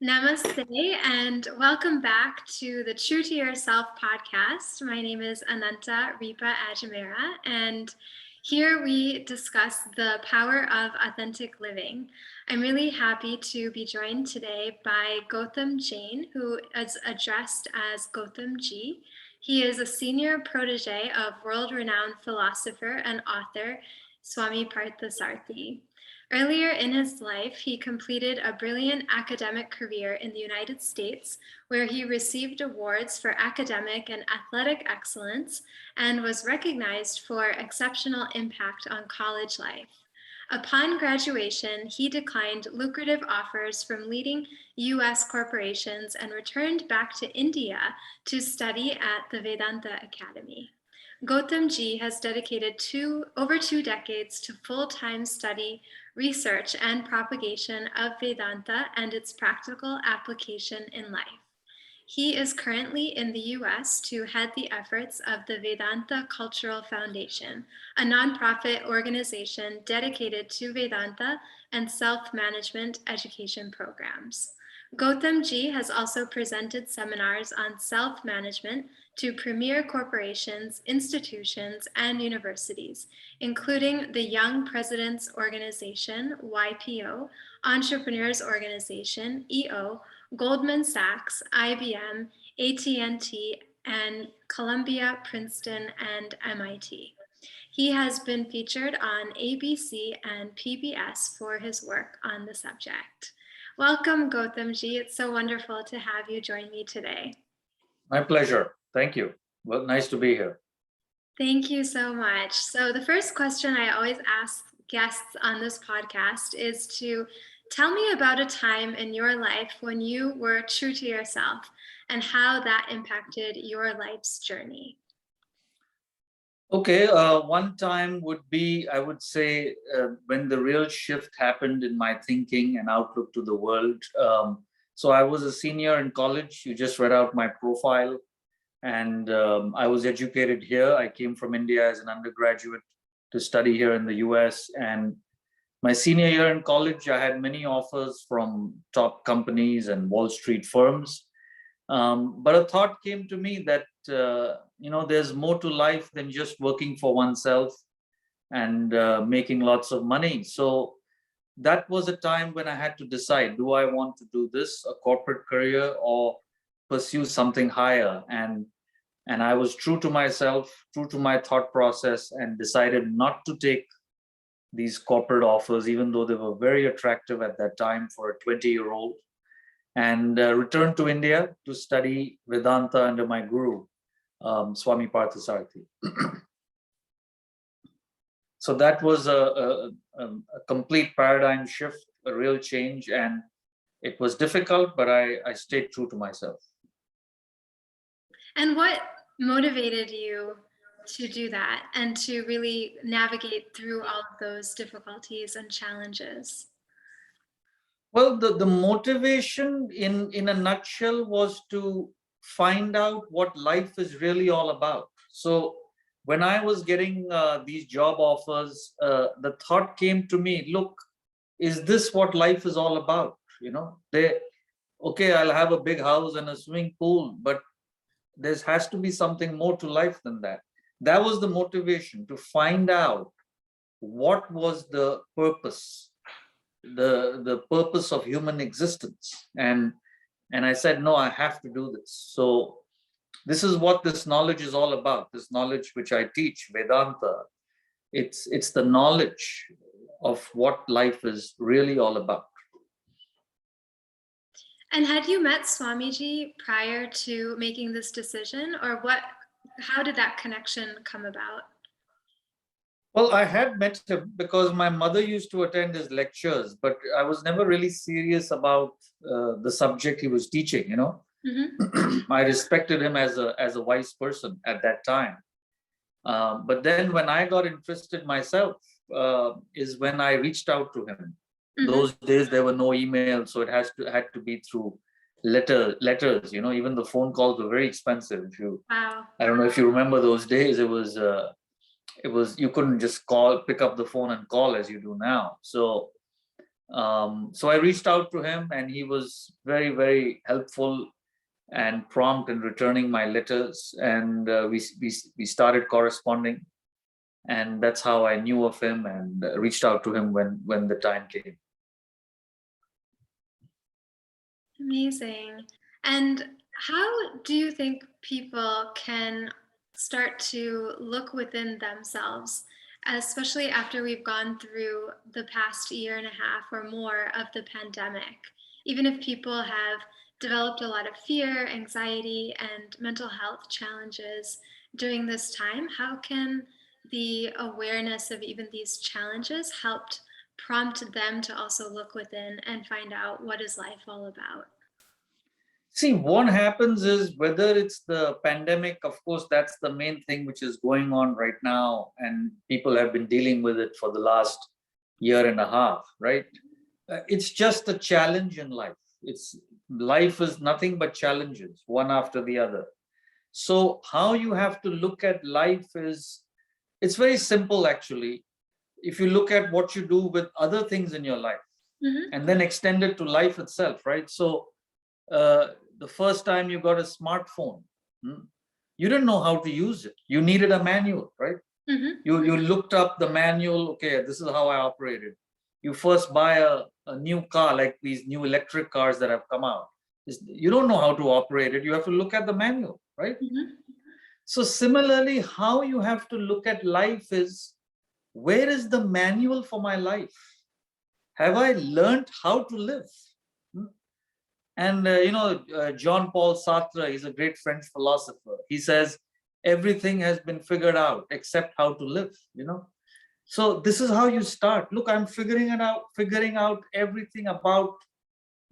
Namaste and welcome back to the True to Yourself podcast. My name is Ananta, Ripa, Ajmera, and here we discuss the power of authentic living. I'm really happy to be joined today by Gautamji Jain, who is addressed as Gautamji. He is a senior protege of world-renowned philosopher and author Swami Parthasarathy. Earlier in his life, he completed a brilliant academic career in the United States, where he received awards for academic and athletic excellence and was recognized for exceptional impact on college life. Upon graduation, he declined lucrative offers from leading US corporations and returned back to India to study at the Vedanta Academy. Gautamji has dedicated over 2 decades to full-time study, research, and propagation of Vedanta and its practical application in life. He is currently in the US to head the efforts of the Vedanta Cultural Foundation, a nonprofit organization dedicated to Vedanta and self-management education programs. Gautamji has also presented seminars on self-management to premier corporations, institutions, and universities, including the Young Presidents Organization, YPO, Entrepreneurs Organization, EO, Goldman Sachs, IBM, AT&T, and Columbia, Princeton, and MIT. He has been featured on ABC and PBS for his work on the subject. Welcome, Gautamji. It's so wonderful to have you join me today. My pleasure. Thank you. Well, nice to be here. Thank you so much. So the first question I always ask guests on this podcast is to tell me about a time in your life when you were true to yourself and how that impacted your life's journey. Okay, one time would be, I would say, when the real shift happened in my thinking and outlook to the world. So I was a senior in college. You just read out my profile. And I was educated here. I came from India as an undergraduate to study here in the US. And my senior year in college, I had many offers from top companies and Wall Street firms. But a thought came to me that, there's more to life than just working for oneself and making lots of money. So that was a time when I had to decide, do I want to do this, a corporate career, or pursue something higher? And I was true to myself, true to my thought process, and decided not to take these corporate offers, even though they were very attractive at that time for a 20-year-old, and returned to India to study Vedanta under my guru, Swami Parthasarathy. So that was a complete paradigm shift, a real change, and it was difficult, but I stayed true to myself. And what motivated you to do that and to really navigate through all of those difficulties and challenges? Well, the motivation in a nutshell was to find out what life is really all about. So when I was getting these job offers, the thought came to me, look, is this what life is all about? Okay, I'll have a big house and a swimming pool, but there has to be something more to life than that. That was the motivation, to find out what was the purpose, the purpose of human existence. And I said, no, I have to do this. So this is what this knowledge is all about. This knowledge which I teach, Vedanta, it's the knowledge of what life is really all about. And had you met Swamiji prior to making this decision, or how did that connection come about? Well, I had met him because my mother used to attend his lectures, but I was never really serious about the subject he was teaching, Mm-hmm. I respected him as a wise person at that time. But then when I got interested myself, is when I reached out to him. Mm-hmm. Those days there were no email, so it had to be through letters. Even the phone calls were very expensive. Wow. I don't know if you remember those days. It was you couldn't just pick up the phone and call as you do now. So So I reached out to him, and he was very, very helpful and prompt in returning my letters, and we started corresponding, and that's how I knew of him and reached out to him when the time came. Amazing. And how do you think people can start to look within themselves, especially after we've gone through the past year and a half or more of the pandemic? Even if people have developed a lot of fear, anxiety, and mental health challenges during this time, how can the awareness of even these challenges helped prompt them to also look within and find out what is life all about? See, what happens is, whether it's the pandemic, of course, that's the main thing which is going on right now, and people have been dealing with it for the last year and a half, right? It's just a challenge in life. Life is nothing but challenges, one after the other. So how you have to look at life is, it's very simple actually. If you look at what you do with other things in your life, and then extend it to life itself, right? So the first time you got a smartphone, you didn't know how to use it. You needed a manual, right? You looked up the manual. Okay, this is how I operate it. You first buy a new car, like these new electric cars that have come out. You don't know how to operate it. You have to look at the manual, right? So similarly, how you have to look at life is, where is the manual for my life? Have I learned how to live? And Jean Paul Sartre is a great French philosopher. He says everything has been figured out except how to live. So this is how you start. Look, I'm figuring out everything about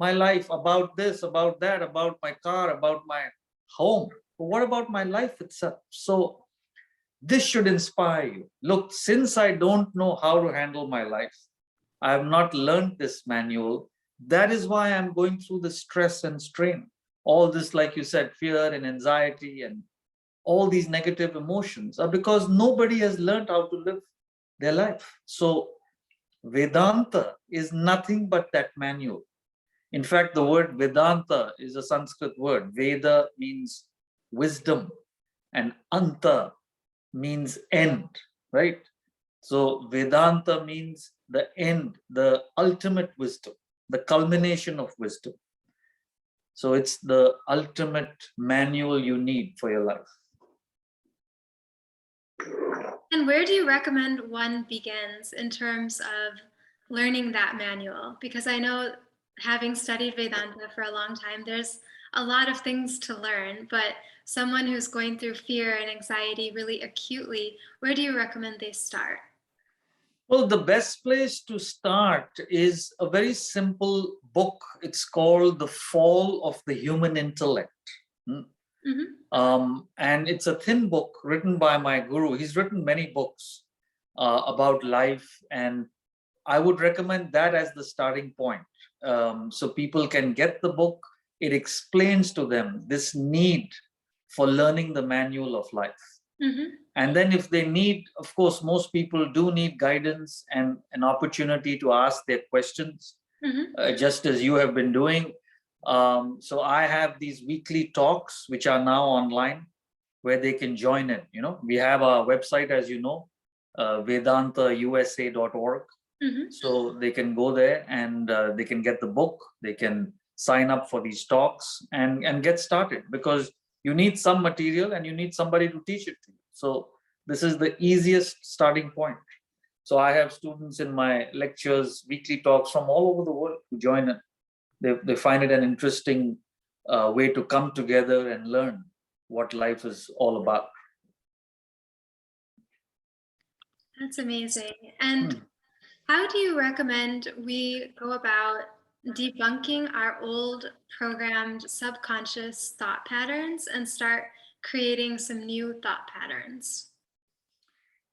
my life, about this, about that, about my car, about my home. But what about my life itself? So this should inspire you. Look, since I don't know how to handle my life, I have not learned this manual. That is why I'm going through the stress and strain. All this, like you said, fear and anxiety and all these negative emotions are because nobody has learned how to live their life. So Vedanta is nothing but that manual. In fact, the word Vedanta is a Sanskrit word. Veda means wisdom, and Anta means end, right? So Vedanta means the end, the ultimate wisdom, the culmination of wisdom. So it's the ultimate manual you need for your life. And where do you recommend one begins in terms of learning that manual? Because I know, having studied Vedanta for a long time, there's a lot of things to learn, but someone who's going through fear and anxiety really acutely, where do you recommend they start? Well, the best place to start is a very simple book. It's called The Fall of the Human Intellect. And it's a thin book written by my guru. He's written many books about life, and I would recommend that as the starting point. So people can get the book. It explains to them this need for learning the manual of life. And then if they need, of course, most people do need guidance and an opportunity to ask their questions, just as you have been doing. So I have these weekly talks, which are now online, where they can join in. We have a website, as you know, vedantausa.org. So they can go there and they can get the book. They can sign up for these talks and get started, because you need some material and you need somebody to teach it to you. So this is the easiest starting point. So I have students in my lectures, weekly talks from all over the world who join it. They find it an interesting way to come together and learn what life is all about. That's amazing. And how do you recommend we go about debunking our old programmed subconscious thought patterns and start creating some new thought patterns?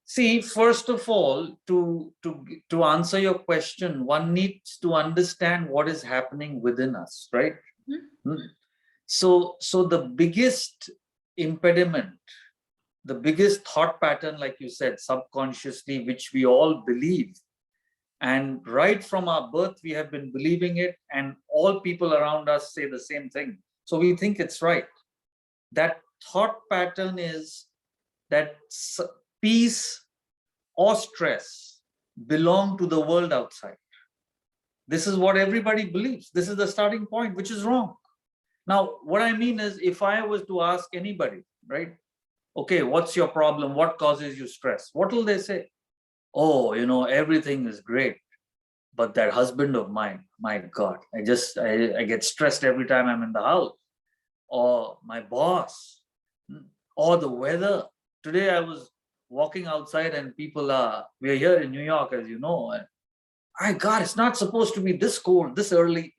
See, first of all, to answer your question, one needs to understand what is happening within us, right? So the biggest impediment, the biggest thought pattern, like you said, subconsciously, which we all believe, And right from our birth, we have been believing it, and all people around us say the same thing. So we think it's right. That thought pattern is that peace or stress belong to the world outside. This is what everybody believes. This is the starting point, which is wrong. Now, what I mean is, if I was to ask anybody, right, okay, what's your problem? What causes you stress? What will they say? Oh, everything is great. But that husband of mine, my God, I get stressed every time I'm in the house. Or my boss, or the weather. Today I was walking outside and we're here in New York, as you know, and God, it's not supposed to be this cold, this early,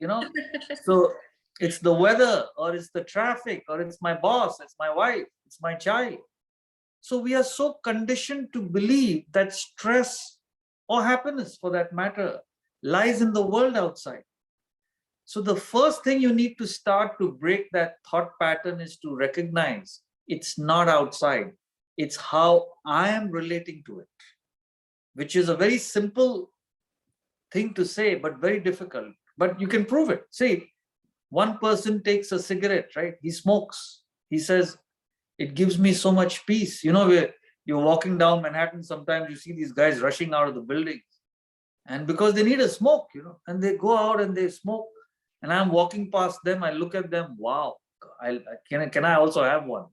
So it's the weather, or it's the traffic, or it's my boss, it's my wife, it's my child. So we are so conditioned to believe that stress, or happiness for that matter, lies in the world outside. So the first thing you need to start to break that thought pattern is to recognize it's not outside. It's how I am relating to it, which is a very simple thing to say, but very difficult. But you can prove it. See, one person takes a cigarette, right? He smokes. He says, it gives me so much peace. Where you're walking down Manhattan, sometimes you see these guys rushing out of the buildings. And because they need a smoke, and they go out and they smoke. And I'm walking past them, I look at them, wow, can I also have one?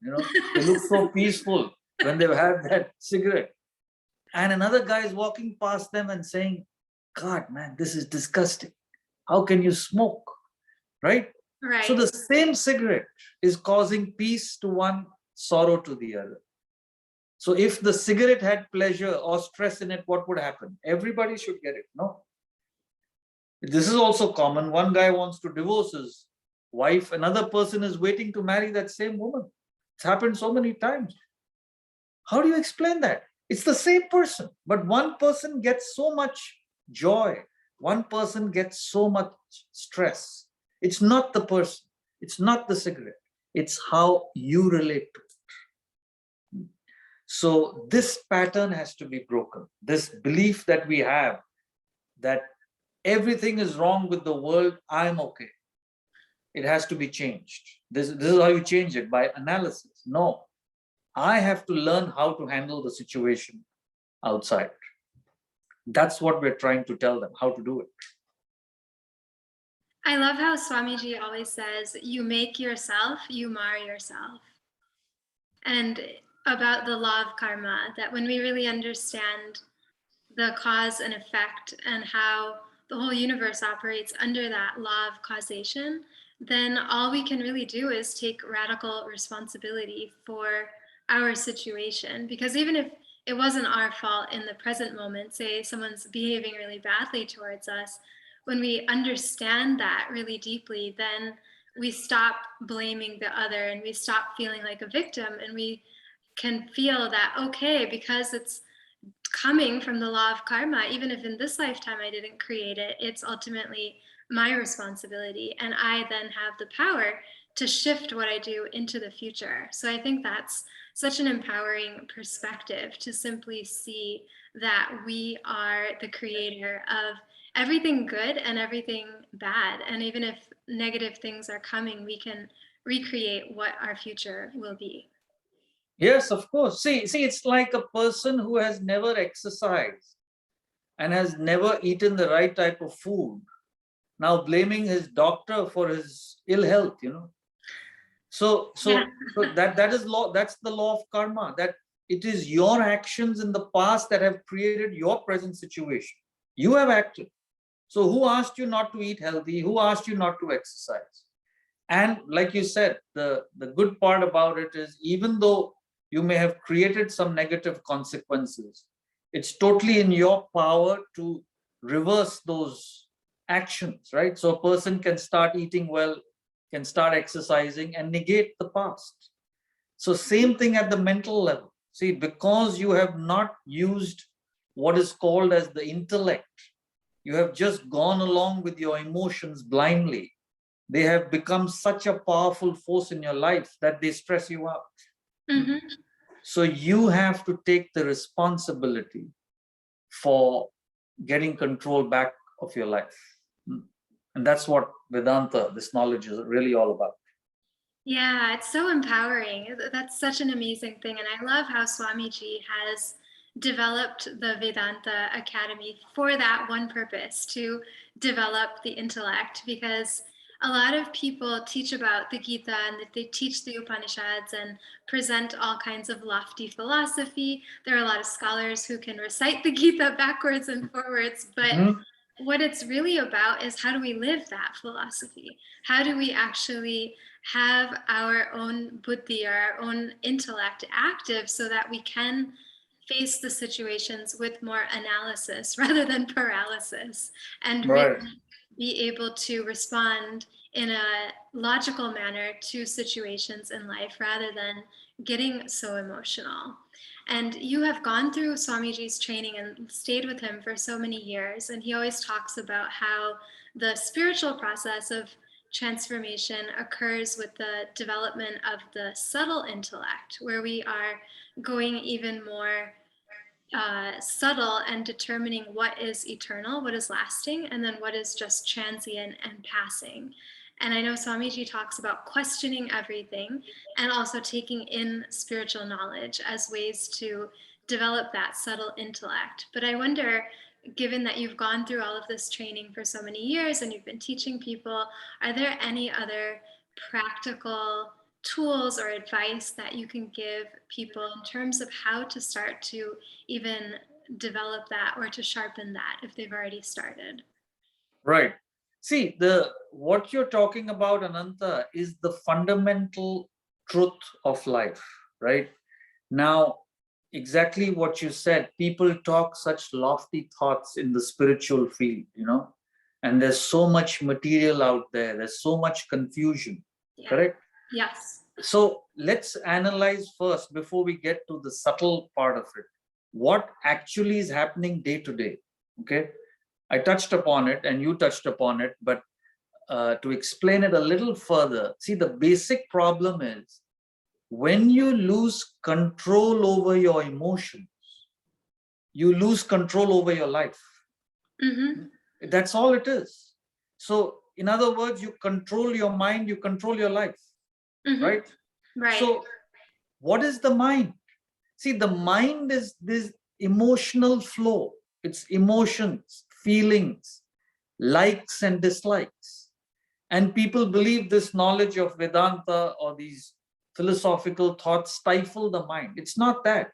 They look so peaceful when they've had that cigarette. And another guy is walking past them and saying, God, man, this is disgusting. How can you smoke? Right? Right. So the same cigarette is causing peace to one, sorrow to the other. So if the cigarette had pleasure or stress in it, what would happen? Everybody should get it, no? This is also common. One guy wants to divorce his wife. Another person is waiting to marry that same woman. It's happened so many times. How do you explain that? It's the same person, but one person gets so much joy. One person gets so much stress. It's not the person. It's not the cigarette. It's how you relate to it. So this pattern has to be broken. This belief that we have that everything is wrong with the world, I'm okay. It has to be changed. This is how you change it, by analysis. No, I have to learn how to handle the situation outside. That's what we're trying to tell them, how to do it. I love how Swamiji always says, you make yourself, you mar yourself. And about the law of karma, that when we really understand the cause and effect and how the whole universe operates under that law of causation, then all we can really do is take radical responsibility for our situation. Because even if it wasn't our fault in the present moment, say someone's behaving really badly towards us, when we understand that really deeply, then we stop blaming the other and we stop feeling like a victim, and we can feel that, okay, because it's coming from the law of karma, even if in this lifetime I didn't create it, it's ultimately my responsibility, and I then have the power to shift what I do into the future. So I think that's such an empowering perspective, to simply see that we are the creator of everything good and everything bad, and even if negative things are coming, we can recreate what our future will be. Yes, of course. See, it's like a person who has never exercised and has never eaten the right type of food, now blaming his doctor for his ill health, So that is law. That's the law of karma, that it is your actions in the past that have created your present situation. You have acted. So who asked you not to eat healthy? Who asked you not to exercise? And like you said, the good part about it is, even though you may have created some negative consequences, it's totally in your power to reverse those actions, right? So a person can start eating well, can start exercising, and negate the past. So same thing at the mental level. See, because you have not used what is called as the intellect, you have just gone along with your emotions blindly. They have become such a powerful force in your life that they stress you out. Mm-hmm. So you have to take the responsibility for getting control back of your life. And that's what Vedanta, this knowledge, is really all about. Yeah, it's so empowering. That's such an amazing thing. And I love how Swamiji has developed the Vedanta Academy for that one purpose, to develop the intellect, because a lot of people teach about the Gita and that they teach the Upanishads and present all kinds of lofty philosophy. There are a lot of scholars who can recite the Gita backwards and forwards, but what it's really about is, how do we live that philosophy? How do we actually have our own buddhi, or our own intellect active, so that we can face the situations with more analysis rather than paralysis, and really be able to respond in a logical manner to situations in life rather than getting so emotional. And you have gone through Swamiji's training and stayed with him for so many years. And he always talks about how the spiritual process of transformation occurs with the development of the subtle intellect, where we are going even more subtle and determining what is eternal, what is lasting, and then what is just transient and passing. And I know Swamiji talks about questioning everything and also taking in spiritual knowledge as ways to develop that subtle intellect. But I wonder, given that you've gone through all of this training for so many years and you've been teaching people, are there any other practical tools or advice that you can give people in terms of how to start to even develop that, or to sharpen that if they've already started? Right. See, what you're talking about, Ananta, is the fundamental truth of life, right? Now, exactly what you said, people talk such lofty thoughts in the spiritual field, and there's so much material out there, there's so much confusion, correct? Yes. So let's analyze first, before we get to the subtle part of it, what actually is happening day to day. Okay, I touched upon it and you touched upon it, but to explain it a little further, see, the basic problem is, when you lose control over your emotions, you lose control over your life. That's all it is. So in other words, you control your mind, you control your life. Right? So what is the mind? See, the mind is this emotional flow. It's emotions, feelings, likes and dislikes. And people believe this knowledge of Vedanta or these philosophical thoughts stifle the mind. It's not that.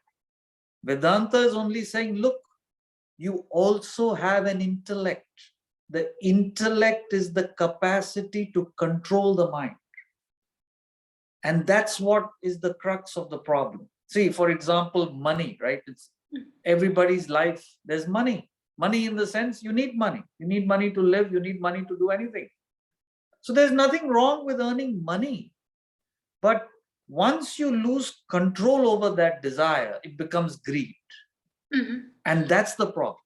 Vedanta is only saying, look, you also have an intellect. The intellect is the capacity to control the mind. And that's what is the crux of the problem. See, for example, money, right? It's everybody's life. There's money. Money in the sense, you need money. You need money to live. You need money to do anything. So there's nothing wrong with earning money. But once you lose control over that desire, it becomes greed. And that's the problem.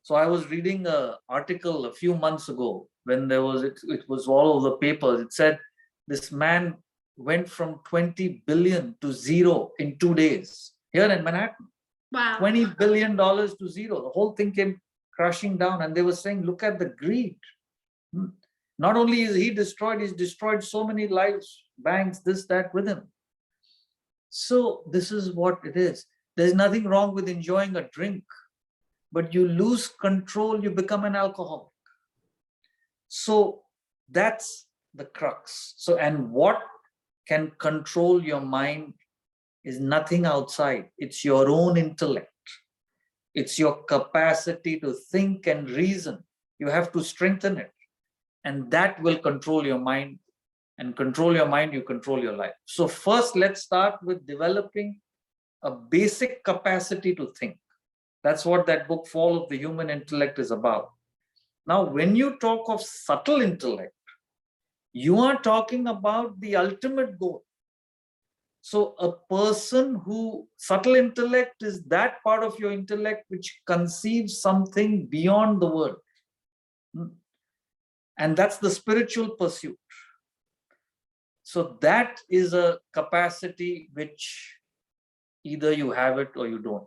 So I was reading an article a few months ago when it was all over the papers. It said this man went from 20 billion to zero in 2 days here in Manhattan. Wow. $20 billion to zero. The whole thing came crashing down. And they were saying, look at the greed. Not only is he destroyed, he's destroyed so many lives, banks, this, that with him. So this is what it is. There's nothing wrong with enjoying a drink, but you lose control, you become an alcoholic. So that's the crux. So, and what can control your mind is nothing outside. It's your own intellect. It's your capacity to think and reason. You have to strengthen it. And that will control your mind. And control your mind, you control your life. So first, let's start with developing a basic capacity to think. That's what that book, Fall of the Human Intellect, is about. Now, when you talk of subtle intellect, you are talking about the ultimate goal. So a person subtle intellect is that part of your intellect which conceives something beyond the world. And that's the spiritual pursuit. So that is a capacity which either you have it or you don't,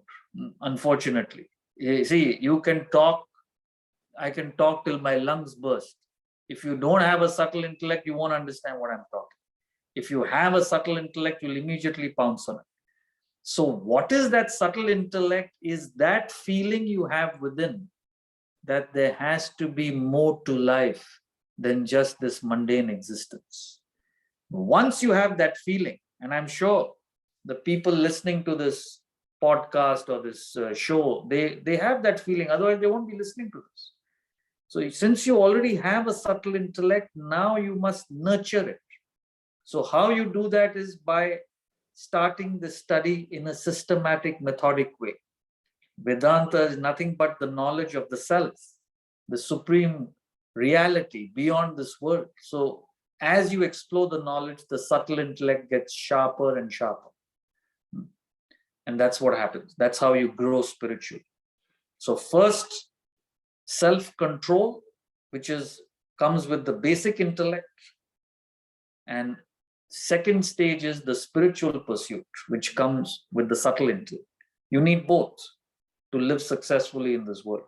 unfortunately. You see, you can talk, I can talk till my lungs burst. If you don't have a subtle intellect, you won't understand what I'm talking. If you have a subtle intellect, you'll immediately pounce on it. So what is that subtle intellect? Is that feeling you have within that there has to be more to life than just this mundane existence. Once you have that feeling, and I'm sure the people listening to this podcast or this show, they have that feeling, otherwise they won't be listening to this. So since you already have a subtle intellect, now you must nurture it. So how you do that is by starting the study in a systematic, methodic way. Vedanta is nothing but the knowledge of the self, the supreme reality beyond this world. So as you explore the knowledge, the subtle intellect gets sharper and sharper. And that's what happens. That's how you grow spiritually. So first, self-control, which comes with the basic intellect. And second stage is the spiritual pursuit, which comes with the subtle intellect. You need both to live successfully in this world.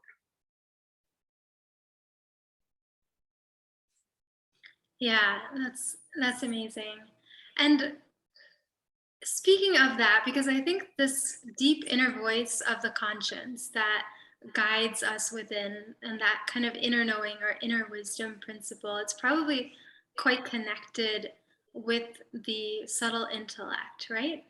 Yeah, that's amazing. And speaking of that, because I think this deep inner voice of the conscience that guides us within, and that kind of inner knowing or inner wisdom principle, it's probably quite connected with the subtle intellect, right?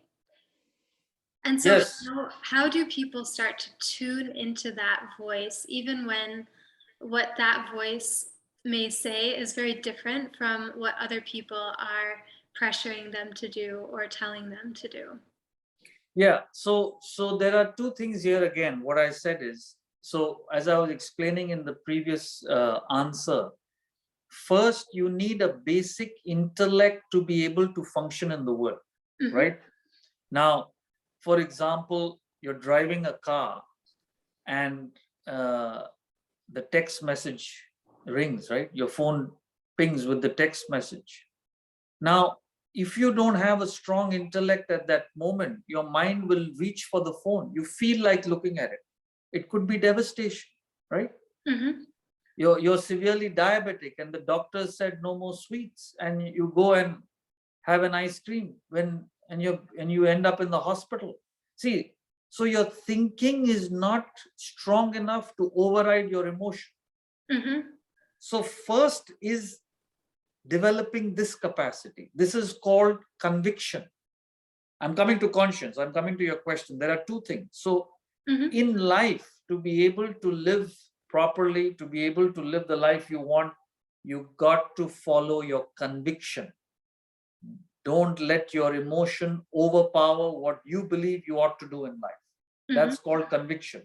And so Yes. how do people start to tune into that voice, even when what that voice may say is very different from what other people are pressuring them to do or telling them to do? Yeah. So there are two things here again. What I said is, so as I was explaining in the previous answer, first you need a basic intellect to be able to function in the world, right? Now, for example, you're driving a car and the text message rings, right? Your phone pings with the text message. Now, if you don't have a strong intellect at that moment, your mind will reach for the phone. You feel like looking at it. It could be devastation, right? You're severely diabetic and the doctor said no more sweets, and you go and have an ice cream and you end up in the hospital. See, so your thinking is not strong enough to override your emotion. So first is developing this capacity. This is called conviction. I'm coming to conscience. I'm coming to your question. There are two things. So in life, to be able to live properly, to be able to live the life you want, you got to follow your conviction. Don't let your emotion overpower what you believe you ought to do in life. That's called conviction.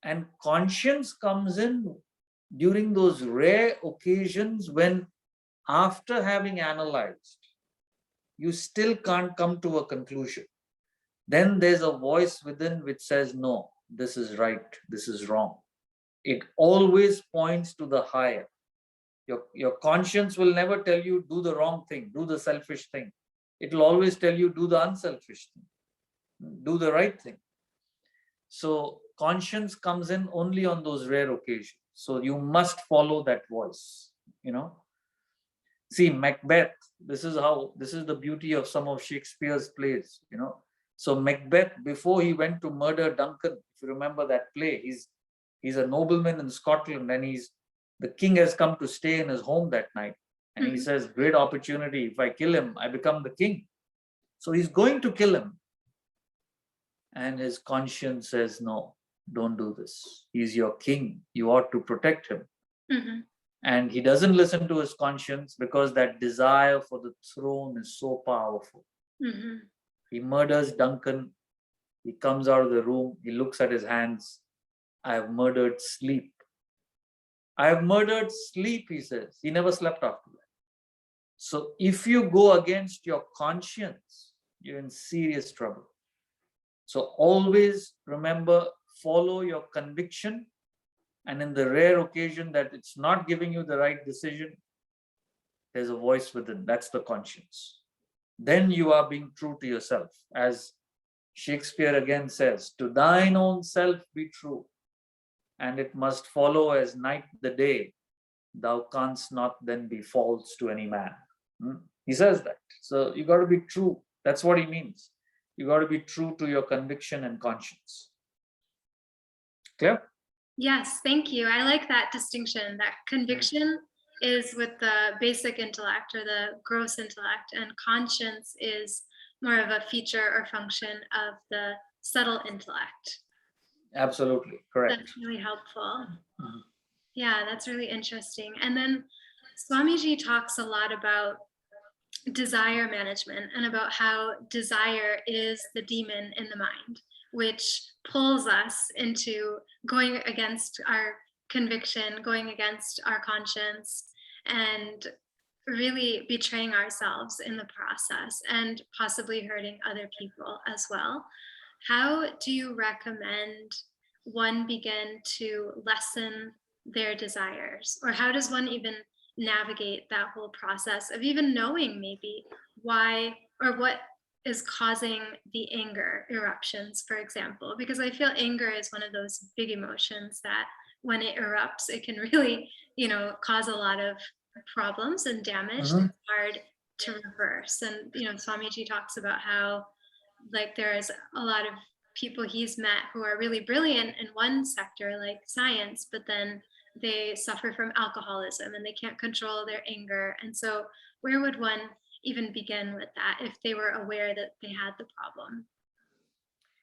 And conscience comes in during those rare occasions when, after having analyzed, you still can't come to a conclusion. Then there's a voice within which says, no, this is right, this is wrong. It always points to the higher. Your conscience will never tell you do the wrong thing, do the selfish thing. It will always tell you do the unselfish thing, do the right thing. So conscience comes in only on those rare occasions. So you must follow that voice, See, Macbeth, this is the beauty of some of Shakespeare's plays, So Macbeth, before he went to murder Duncan, if you remember that play, he's a nobleman in Scotland, and the king has come to stay in his home that night. And he says, great opportunity. If I kill him, I become the king. So he's going to kill him. And his conscience says, no, don't do this. He's your king. You ought to protect him. And he doesn't listen to his conscience because that desire for the throne is so powerful. He murders Duncan. He comes out of the room. He looks at his hands. I have murdered sleep. I have murdered sleep, he says. He never slept after that. So if you go against your conscience, you're in serious trouble. So always remember, follow your conviction. And in the rare occasion that it's not giving you the right decision, there's a voice within. That's the conscience. Then you are being true to yourself. As Shakespeare again says, to thine own self be true, and it must follow as night the day, thou canst not then be false to any man. He says that. So you got to be true. That's what he means. You got to be true to your conviction and conscience. Clear? Yes, thank you. I like that distinction, that conviction is with the basic intellect or the gross intellect, and conscience is more of a feature or function of the subtle intellect. Absolutely, correct. That's really helpful. Yeah, that's really interesting. And then Swamiji talks a lot about desire management and about how desire is the demon in the mind, which pulls us into going against our conviction, going against our conscience, and really betraying ourselves in the process and possibly hurting other people as well. How do you recommend one begin to lessen their desires? Or how does one even navigate that whole process of even knowing maybe why or what is causing the anger eruptions, for example? Because I feel anger is one of those big emotions that when it erupts, it can really, cause a lot of problems and damage that's hard to reverse. And, Swamiji talks about how like there's a lot of people he's met who are really brilliant in one sector, like science, but then they suffer from alcoholism and they can't control their anger. And so where would one even begin with that if they were aware that they had the problem?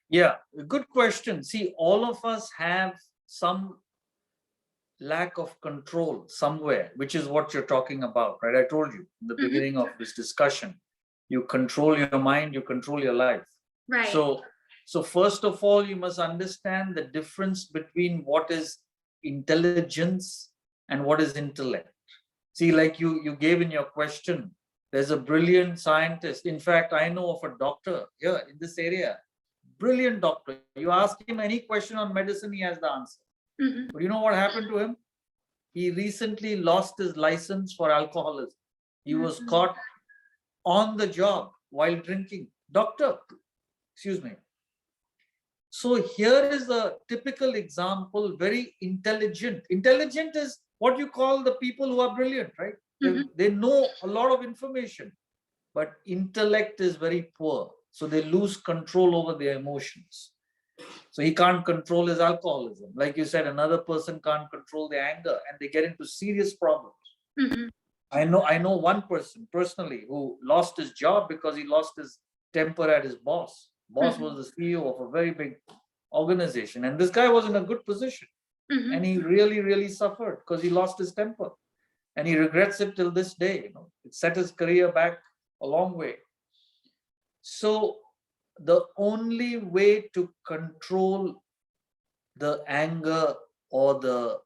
Yeah, good question. See, all of us have some lack of control somewhere, which is what you're talking about, right? I told you in the beginning of this discussion, you control your mind, you control your life. Right. So first of all, you must understand the difference between what is intelligence and what is intellect. See, like you gave in your question, there's a brilliant scientist. In fact, I know of a doctor here in this area, brilliant doctor. You ask him any question on medicine, he has the answer. But you know what happened to him? He recently lost his license for alcoholism. He was caught on the job while drinking. Doctor, excuse me. So here is a typical example, very intelligent. Intelligent is what you call the people who are brilliant, right? They know a lot of information, but intellect is very poor. So they lose control over their emotions. So he can't control his alcoholism. Like you said, another person can't control their anger and they get into serious problems. I know one person personally who lost his job because he lost his temper at his boss. Boss was the CEO of a very big organization, and this guy was in a good position. And he really, really suffered because he lost his temper. And he regrets it till this day. It set his career back a long way. So the only way to control the anger or the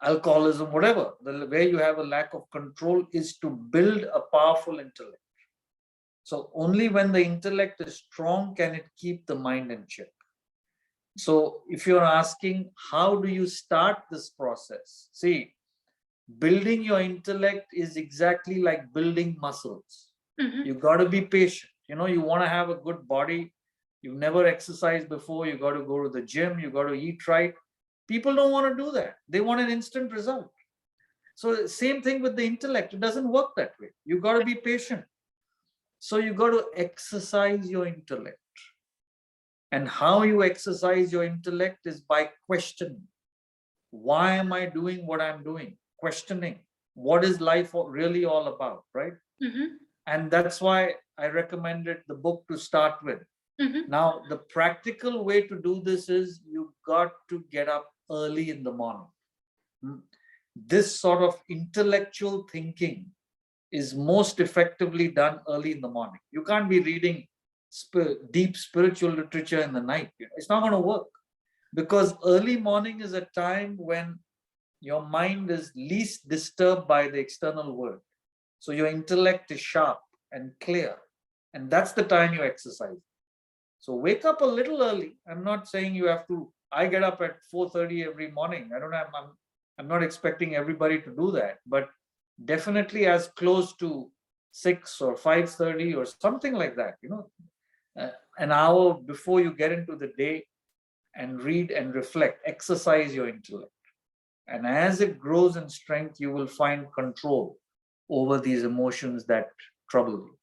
alcoholism, whatever, where you have a lack of control, is to build a powerful intellect. So only when the intellect is strong can it keep the mind in check. So if you're asking, how do you start this process? See, building your intellect is exactly like building muscles. You got to be patient. You want to have a good body. You've never exercised before. You got to go to the gym. You got to eat right. People don't want to do that. They want an instant result. So same thing with the intellect. It doesn't work that way. You got to be patient. So you got to exercise your intellect. And how you exercise your intellect is by questioning. Why am I doing what I'm doing? Questioning. What is life really all about, right? And that's why I recommended the book to start with. Now, the practical way to do this is you got to get up early in the morning. This sort of intellectual thinking is most effectively done early in the morning. You can't be reading deep spiritual literature in the night. It's not going to work, because early morning is a time when your mind is least disturbed by the external world. So your intellect is sharp and clear, and that's the time you exercise. So wake up a little early. I'm not saying you have to. I get up at 4:30 every morning. I don't have. I'm not expecting everybody to do that, but definitely as close to 6 or 5:30 or something like that. an hour before you get into the day and read and reflect, exercise your intellect. And as it grows in strength, you will find control over these emotions that trouble you.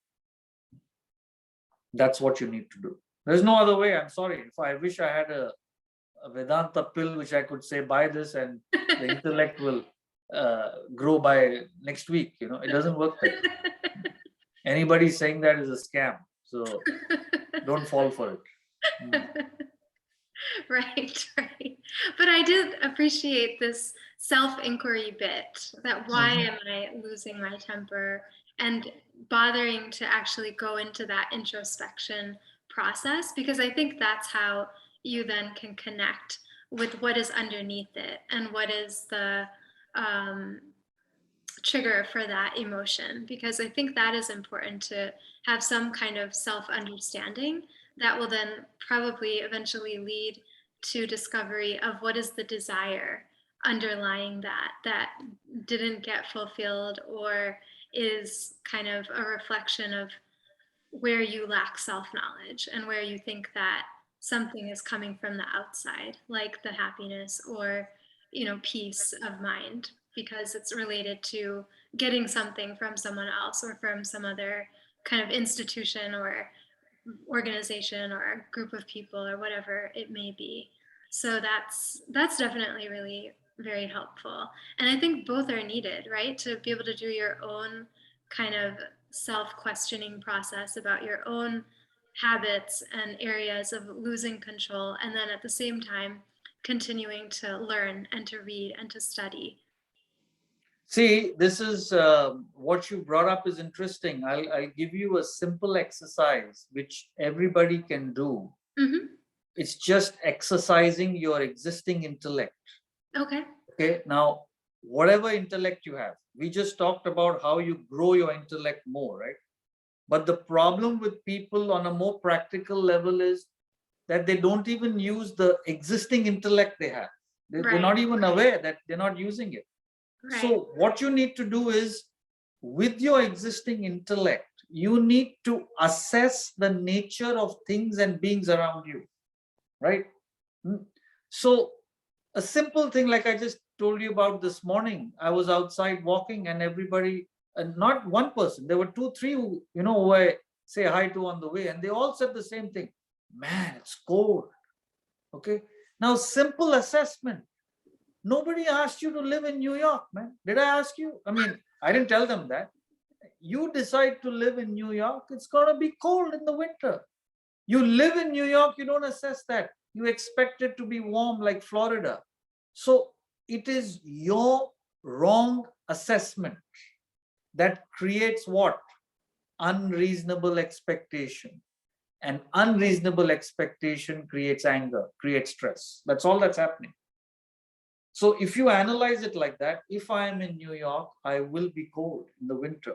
That's what you need to do. There's no other way. I'm sorry. If I wish I had a Vedanta pill which I could say, buy this and the intellect will grow by next week. It doesn't work like that. Anybody saying that is a scam. So don't fall for it. Right. But I did appreciate this self-inquiry bit, that why am I losing my temper, and bothering to actually go into that introspection process, because I think that's how you then can connect with what is underneath it and what is the trigger for that emotion, because I think that is important to have some kind of self-understanding that will then probably eventually lead to discovery of what is the desire underlying that didn't get fulfilled, or is kind of a reflection of where you lack self-knowledge and where you think that something is coming from the outside, like the happiness or peace of mind, because it's related to getting something from someone else or from some other kind of institution or organization or a group of people or whatever it may be. So that's definitely really very helpful. And I think both are needed, right? To be able to do your own kind of self-questioning process about your own habits and areas of losing control, and then at the same time continuing to learn and to read and to study. See, this is what you brought up is interesting. I'll give you a simple exercise which everybody can do. It's just exercising your existing intellect. Okay. Now, whatever intellect you have, we just talked about how you grow your intellect more, right? But the problem with people on a more practical level is that they don't even use the existing intellect they have. They're not even aware that they're not using it. So what you need to do is, with your existing intellect, you need to assess the nature of things and beings around you, right? So a simple thing like I just told you about this morning, I was outside walking and everybody, and not one person, there were 2-3 who I say hi to on the way, and they all said the same thing. Man, it's cold. Okay. Now, simple assessment. Nobody asked you to live in New York, man. Did I ask you? I mean, I didn't tell them that. You decide to live in New York, it's going to be cold in the winter. You live in New York, you don't assess that. You expect it to be warm like Florida. So it is your wrong assessment that creates what? Unreasonable expectation. And unreasonable expectation creates anger, creates stress. That's all that's happening. So if you analyze it like that, if I am in New York, I will be cold in the winter.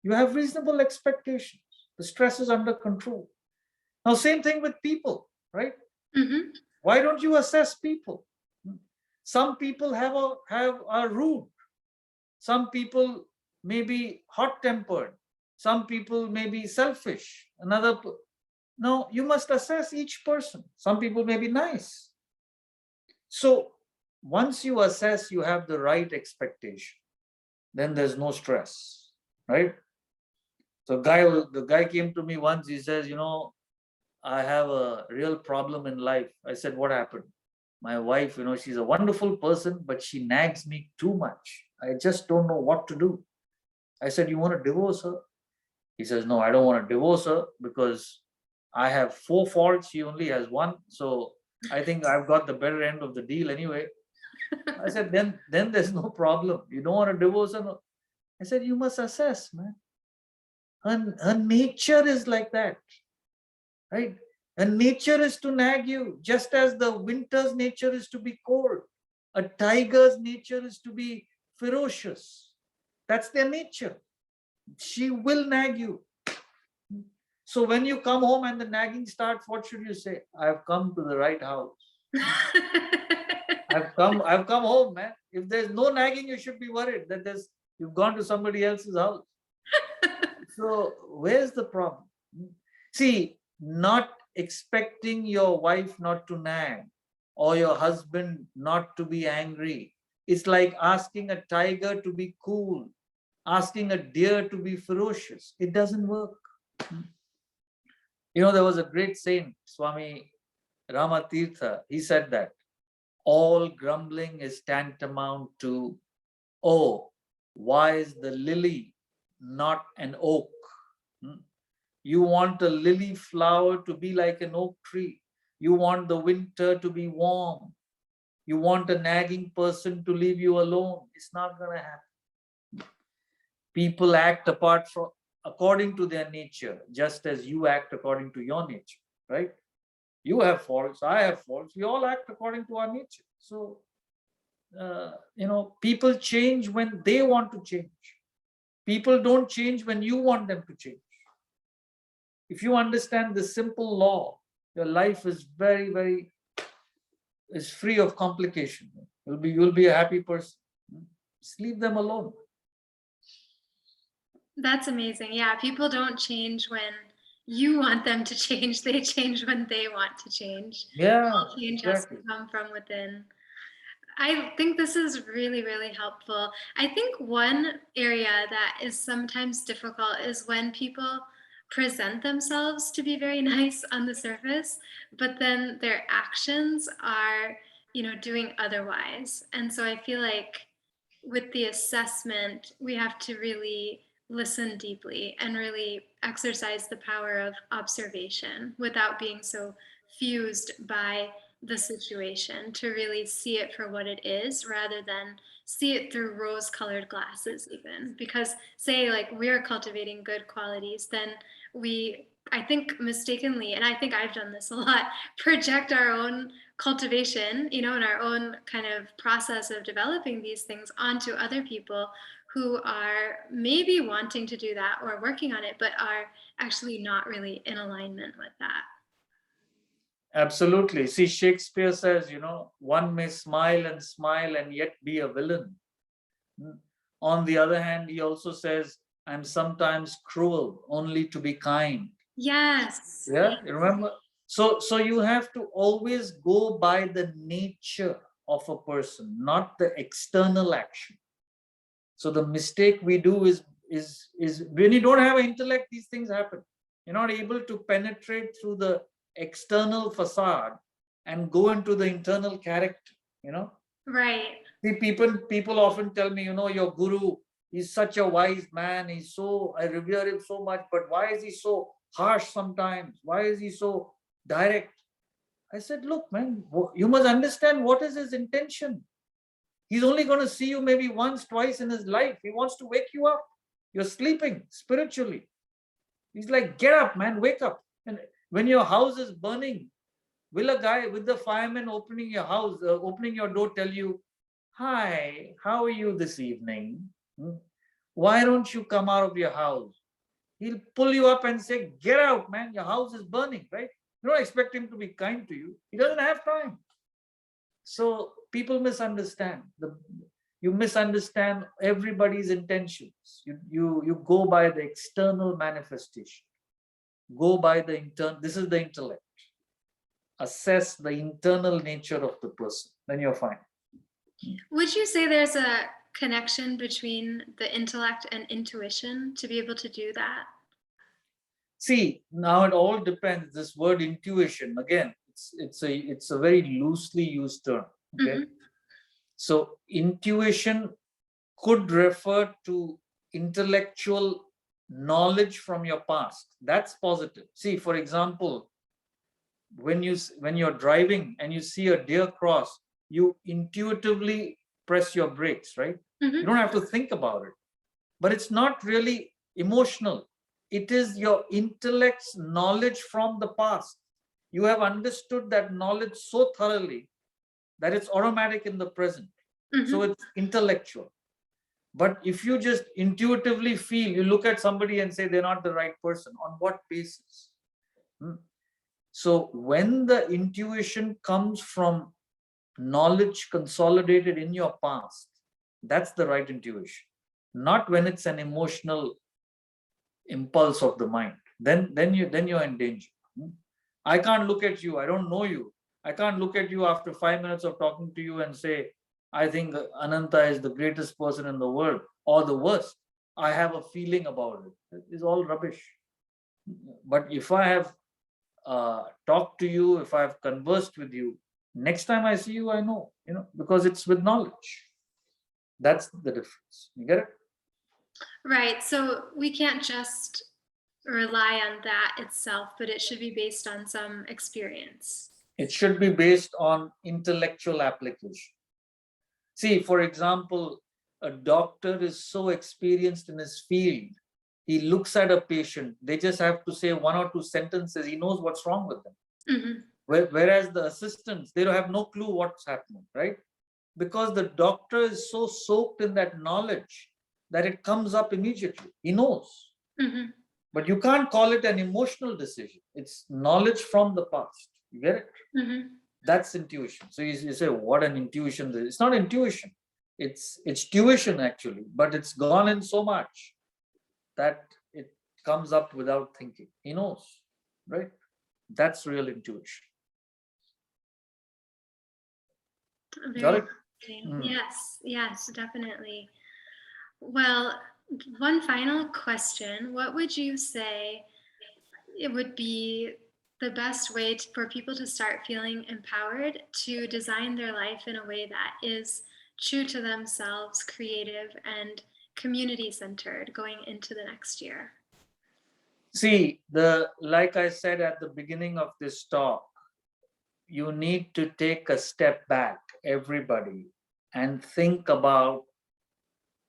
You have reasonable expectations. The stress is under control. Now, same thing with people, right? Why don't you assess people? Some people are rude. Some people may be hot-tempered. Some people may be selfish. No, you must assess each person. Some people may be nice. So once you assess, you have the right expectation, then there's no stress, right? So the guy came to me once, he says, I have a real problem in life. I said, what happened? My wife, she's a wonderful person, but she nags me too much. I just don't know what to do. I said, you want to divorce her? He says, no, I don't want to divorce her because I have 4 faults. She only has 1. So I think I've got the better end of the deal anyway. I said, then there's no problem. You don't want to divorce her? I said, you must assess, man. Her nature is like that, right? And nature is to nag you, just as the winter's nature is to be cold. A tiger's nature is to be ferocious. That's their nature. She will nag you. So when you come home and the nagging starts, what should you say? I've come to the right house. I've come home, man. If there's no nagging, you should be worried that you've gone to somebody else's house. So where's the problem? See, not expecting your wife not to nag or your husband not to be angry. It's like asking a tiger to be cool, asking a deer to be ferocious. It doesn't work. There was a great saint, Swami Ramatirtha. He said that all grumbling is tantamount to, oh, why is the lily not an oak? You want a lily flower to be like an oak tree. You want the winter to be warm. You want a nagging person to leave you alone. It's not going to happen. People act according to their nature, just as you act according to your nature, right? You have faults, I have faults. We all act according to our nature. So, people change when they want to change. People don't change when you want them to change. If you understand this simple law, your life is is free of complication. You'll be a happy person. Just leave them alone. That's amazing. Yeah, people don't change when you want them to change. They change when they want to change. Yeah, all change exactly. has to come from within. I think this is really, really helpful. I think one area that is sometimes difficult is when people present themselves to be very nice on the surface, but then their actions are, doing otherwise. And so I feel like with the assessment, we have to really listen deeply and really exercise the power of observation without being so fused by the situation, to really see it for what it is rather than see it through rose colored glasses. Even because, say, like, we're cultivating good qualities, then we, I think, mistakenly, and I think I've done this a lot, project our own cultivation, and our own kind of process of developing these things onto other people who are maybe wanting to do that or working on it, but are actually not really in alignment with that. Absolutely. See, Shakespeare says, one may smile and yet be a villain. On the other hand, he also says, I'm sometimes cruel only to be kind. Yes. Yeah, you remember? So you have to always go by the nature of a person, not the external action. So the mistake we do is when you don't have intellect, these things happen. You're not able to penetrate through the external facade and go into the internal character, Right. See, people often tell me, your guru is such a wise man. I revere him so much, but why is he so harsh sometimes? Why is he so direct? I said, look, man, you must understand what is his intention. He's only going to see you maybe once, twice in his life. He wants to wake you up. You're sleeping spiritually. He's like, get up, man, wake up. And when your house is burning, will a guy with the fireman opening your house, opening your door, tell you, hi, how are you this evening? Why don't you come out of your house? He'll pull you up and say, get out, man, your house is burning, right? You don't expect him to be kind to you. He doesn't have time. So people misunderstand. You misunderstand everybody's intentions. You go by the external manifestation. Go by the internal. This is the intellect. Assess the internal nature of the person. Then you're fine. Would you say there's a connection between the intellect and intuition to be able to do that? See, now it all depends. This word intuition, again, it's a very loosely used term. Okay. Mm-hmm. So intuition could refer to intellectual knowledge from your past. That's positive. See, for example, when you're driving and you see a deer cross, you intuitively press your brakes, right? Mm-hmm. You don't have to think about it. But it's not really emotional. It is your intellect's knowledge from the past. You have understood that knowledge so thoroughly that it's automatic in the present. Mm-hmm. So it's intellectual. But if you just intuitively feel, you look at somebody and say they're not the right person, on what basis? So when the intuition comes from knowledge consolidated in your past, that's the right intuition. Not when it's an emotional impulse of the mind. Then you're in danger. I can't look at you. I don't know you. I can't look at you after 5 minutes of talking to you and say, I think Ananta is the greatest person in the world or the worst. I have a feeling about it. It's all rubbish. But if I have talked to you, if I've conversed with you, next time I see you, I know, because it's with knowledge. That's the difference. You get it? Right. So we can't just rely on that itself, but it should be based on some experience. It should be based on intellectual application. See, for example, a doctor is so experienced in his field. He looks at a patient, they just have to say 1 or 2 sentences. He knows what's wrong with them. Mm-hmm. Whereas the assistants, they don't have no clue what's happening, right? Because the doctor is so soaked in that knowledge that it comes up immediately. He knows. Mm-hmm. But you can't call it an emotional decision. It's knowledge from the past. You get it? Mm-hmm. That's intuition. So you say, what an intuition. It's not intuition. It's tuition actually, but it's gone in so much that it comes up without thinking. He knows, right? That's real intuition. Got it? Yes, definitely. Well, one final question. What would you say it would be the best way for people to start feeling empowered to design their life in a way that is true to themselves, creative, and community-centered going into the next year? See, like I said at the beginning of this talk, you need to take a step back, everybody, and think about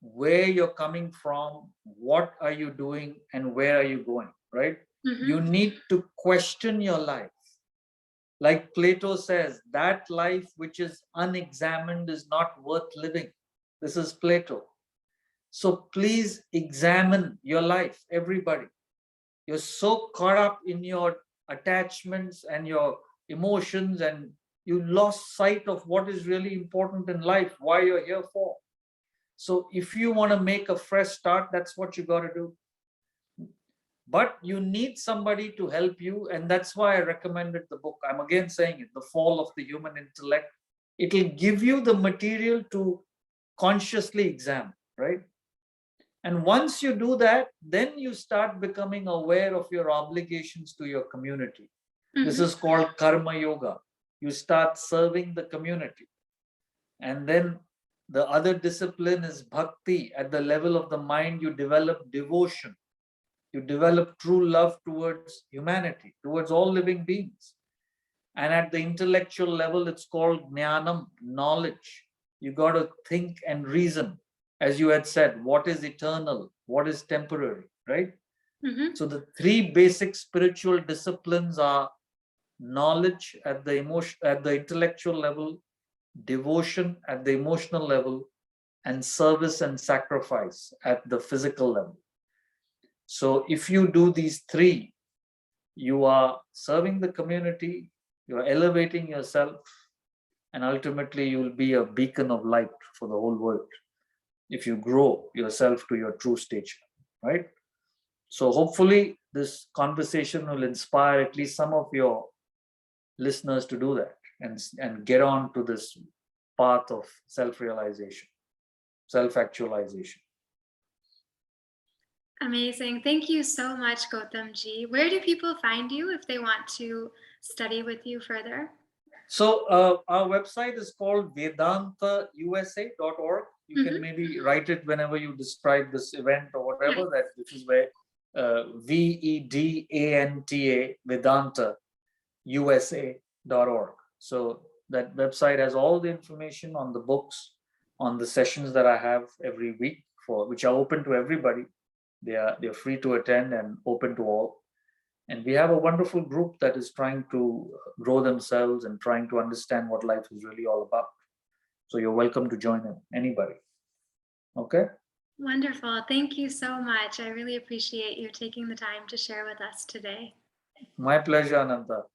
where you're coming from, what are you doing, and where are you going, right? Mm-hmm. You need to question your life. Like Plato says, that life which is unexamined is not worth living. This is Plato. So please examine your life, everybody. You're so caught up in your attachments and your emotions, and you lost sight of what is really important in life, why you're here for. So if you want to make a fresh start, that's what you got to do. But you need somebody to help you, and that's why I recommended the book. I'm again saying it, The Fall of the Human Intellect. It'll give you the material to consciously examine, right? And once you do that, then you start becoming aware of your obligations to your community. Mm-hmm. This is called karma yoga. You start serving the community. And then the other discipline is bhakti. At the level of the mind, you develop devotion. You develop true love towards humanity, towards all living beings. And at the intellectual level, it's called jnanam, knowledge. You got to think and reason. As you had said, what is eternal? What is temporary, right? Mm-hmm. So the 3 basic spiritual disciplines are knowledge at the intellectual level, devotion at the emotional level, and service and sacrifice at the physical level. So if you do these 3, you are serving the community, you are elevating yourself, and ultimately you will be a beacon of light for the whole world if you grow yourself to your true stature, right? So hopefully this conversation will inspire at least some of your listeners to do that and get on to this path of self-realization, self-actualization. Amazing. Thank you so much, Gautamji. Where do people find you if they want to study with you further? So our website is called vedantausa.org. You can maybe write it whenever you describe this event or whatever, that this is where VEDANTA, Vedanta USA.org. So that website has all the information on the books, on the sessions that I have every week, which are open to everybody. They're free to attend and open to all. And we have a wonderful group that is trying to grow themselves and trying to understand what life is really all about. So you're welcome to join in, anybody. Okay? Wonderful. Thank you so much. I really appreciate you taking the time to share with us today. My pleasure, Ananta.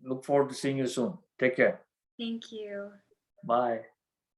Look forward to seeing you soon. Take care. Thank you. Bye.